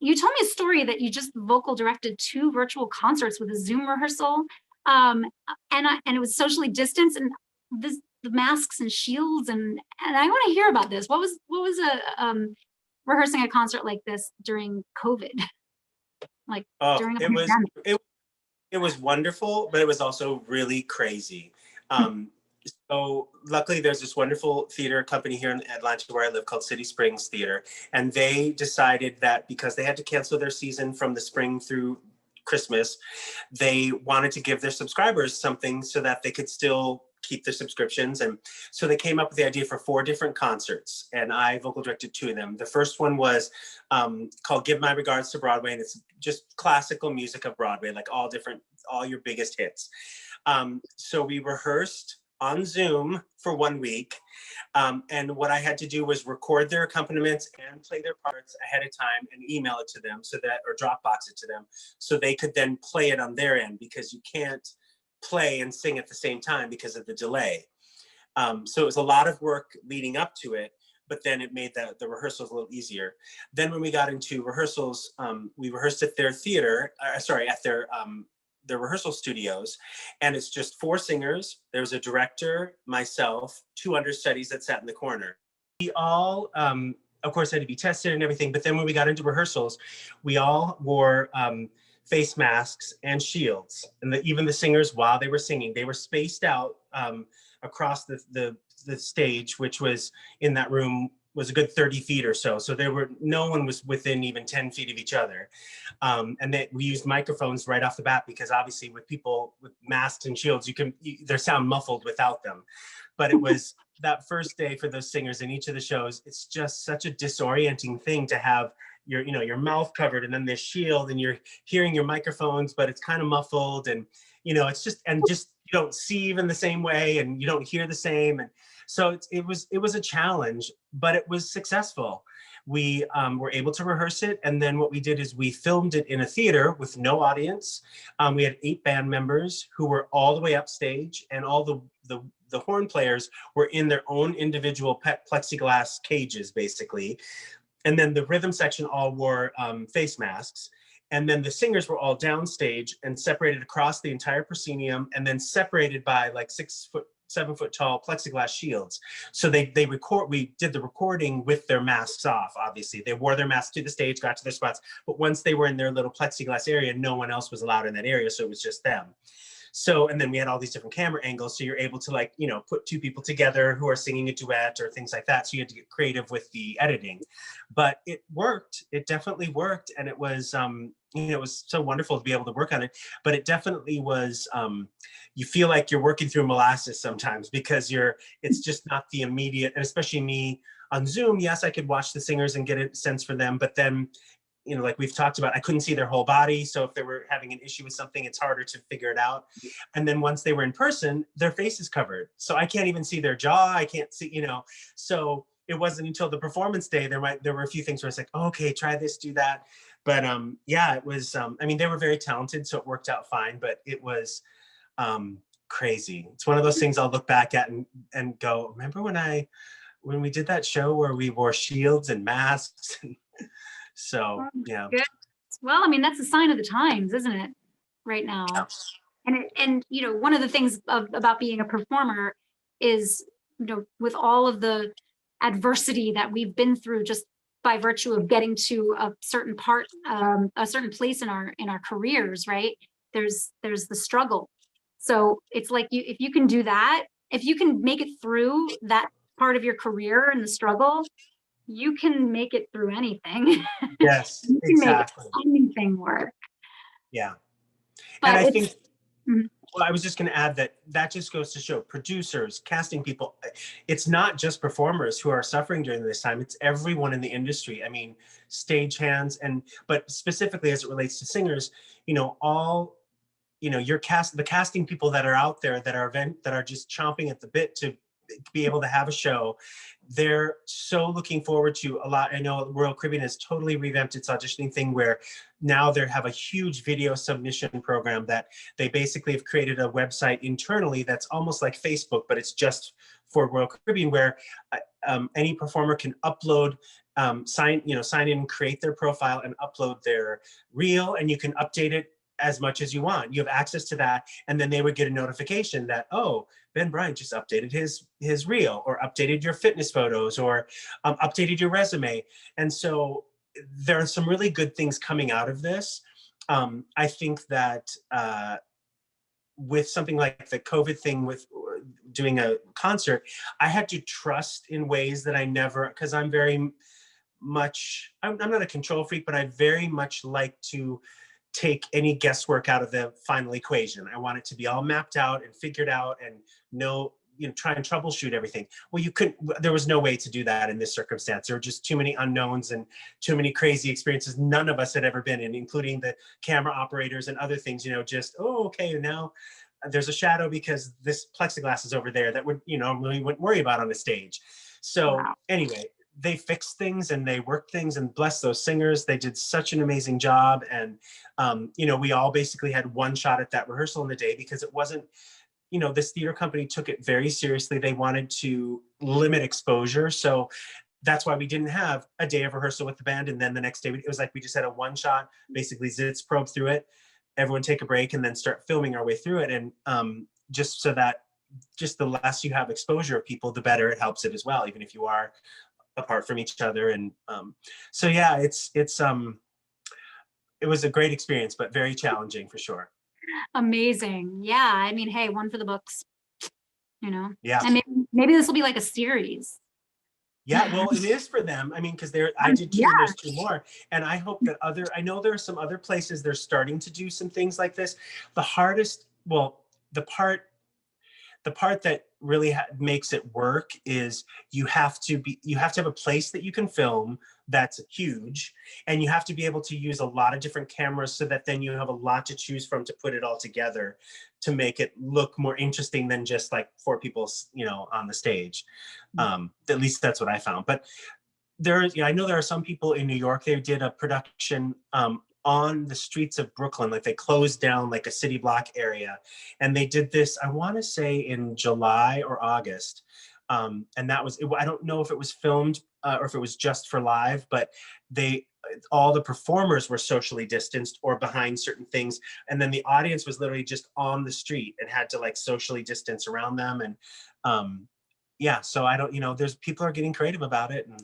you told me a story that you just vocal directed 2 virtual concerts with a Zoom rehearsal, and it was socially distanced, and the masks and shields, and I want to hear about this. What was rehearsing a concert like this during COVID, like Oh, during a pandemic? it was wonderful, but it was also really crazy. Um, so luckily there's this wonderful theater company here in Atlanta where I live called City Springs Theater. And they decided that because they had to cancel their season from the spring through Christmas, they wanted to give their subscribers something so that they could still keep their subscriptions. And so they came up with the idea for 4 different concerts, and I vocal directed 2 of them. The first one was called Give My Regards to Broadway, and it's just classical music of Broadway, like all your biggest hits. So we rehearsed on Zoom for 1 week. And what I had to do was record their accompaniments and play their parts ahead of time and email it to them or Dropbox it to them so they could then play it on their end, because you can't play and sing at the same time because of the delay. So it was a lot of work leading up to it, but then it made the rehearsals a little easier. Then when we got into rehearsals, we rehearsed at their theater, at their rehearsal studios, and it's just 4 singers. There was a director, myself, 2 understudies that sat in the corner. We all, of course, had to be tested and everything, but then when we got into rehearsals, we all wore face masks and shields. And even the singers, while they were singing, they were spaced out across the stage, which was in that room was a good 30 feet or so. So no one was within even 10 feet of each other. And we used microphones right off the bat, because obviously with people with masks and shields, their sound muffled without them. But it was that first day for those singers in each of the shows, it's just such a disorienting thing to have your mouth covered and then this shield, and you're hearing your microphones, but it's kind of muffled, and it's just you don't see even the same way, and you don't hear the same. And so it was a challenge, but it was successful. We were able to rehearse it, and then what we did is we filmed it in a theater with no audience. We had 8 band members who were all the way upstage, and all the horn players were in their own individual plexiglass cages, basically. And then the rhythm section all wore face masks. And then the singers were all downstage and separated across the entire proscenium, and then separated by like 7 foot tall plexiglass shields. So we did the recording with their masks off. Obviously they wore their masks to the stage, got to their spots, but once they were in their little plexiglass area, no one else was allowed in that area. So it was just them. So, and then we had all these different camera angles. So you're able to put 2 people together who are singing a duet or things like that. So you had to get creative with the editing, but it worked. It definitely worked. And it was, it was so wonderful to be able to work on it, but it definitely was, you feel like you're working through molasses sometimes, because it's just not the immediate, and especially me on Zoom. Yes, I could watch the singers and get a sense for them, but then like we've talked about, I couldn't see their whole body. So if they were having an issue with something, it's harder to figure it out. And then once they were in person, their face is covered. So I can't even see their jaw. I can't see, so it wasn't until the performance day, there were a few things where it's like, oh, okay, try this, do that. But yeah, it was, they were very talented, so it worked out fine, but it was crazy. It's one of those things I'll look back at and go, remember when we did that show where we wore shields and masks? So, yeah. Good. Well, that's a sign of the times, isn't it? Right now. Yeah. And one of the things about being a performer is, with all of the adversity that we've been through just by virtue of getting to a certain part, a certain place in our careers, right? There's the struggle. So it's like if you can do that, if you can make it through that part of your career and the struggle, you can make it through anything. Yes, you can exactly. Make anything work. Yeah. But and I think, well, I was just going to add that just goes to show producers, casting people, it's not just performers who are suffering during this time. It's everyone in the industry. Stagehands, but specifically as it relates to singers, the casting people that are out there that are just chomping at the bit to be able to have a show. They're so looking forward to a lot. I know Royal Caribbean has totally revamped its auditioning thing, where now they have a huge video submission program that they basically have created a website internally that's almost like Facebook, but it's just for Royal Caribbean, where any performer can upload sign in and create their profile and upload their reel, and you can update it as much as you want. You have access to that. And then they would get a notification that, oh, Ben Bryant just updated his reel, or updated your fitness photos, or updated your resume. And so there are some really good things coming out of this. I think that with something like the COVID thing, with doing a concert, I had to trust in ways that I never, because I'm very much, I'm not a control freak, but I very much like to take any guesswork out of the final equation. I want it to be all mapped out and figured out, and try and troubleshoot everything. Well, there was no way to do that in this circumstance. There were just too many unknowns and too many crazy experiences none of us had ever been in, including the camera operators and other things, just, oh, okay, now there's a shadow because this plexiglass is over there that would, really wouldn't worry about on a stage. So Wow. anyway, they fixed things and they worked things, and bless those singers. They did such an amazing job. And, we all basically had one shot at that rehearsal in the day, because it wasn't, this theater company took it very seriously. They wanted to limit exposure. So that's why we didn't have a day of rehearsal with the band. And then the next day, it was like we just had a one shot, basically zits probe through it, everyone take a break, and then start filming our way through it. And just so that just the less you have exposure of people, the better it helps it as well, even if you are apart from each other. And so yeah, it was a great experience, but very challenging for sure. Amazing. Yeah. I mean, hey, one for the books, Yeah. and maybe this will be like a series. Yeah, well, it is for them. I mean, because I did two, Yeah. and there's two more. And I hope that I know there are some other places they're starting to do some things like this. The hardest, well, the part that really makes it work is you have to have a place that you can film that's huge, and you have to be able to use a lot of different cameras, so that then you have a lot to choose from to put it all together to make it look more interesting than just like four people, on the stage. At least that's what I found. But I know there are some people in New York, they did a production on the streets of Brooklyn. Like they closed down like a city block area, and they did this, I want to say in July or August. And that was, I don't know if it was filmed or if it was just for live, but all the performers were socially distanced or behind certain things. And then the audience was literally just on the street and had to like socially distance around them. And yeah, so I don't, there's people are getting creative about it. And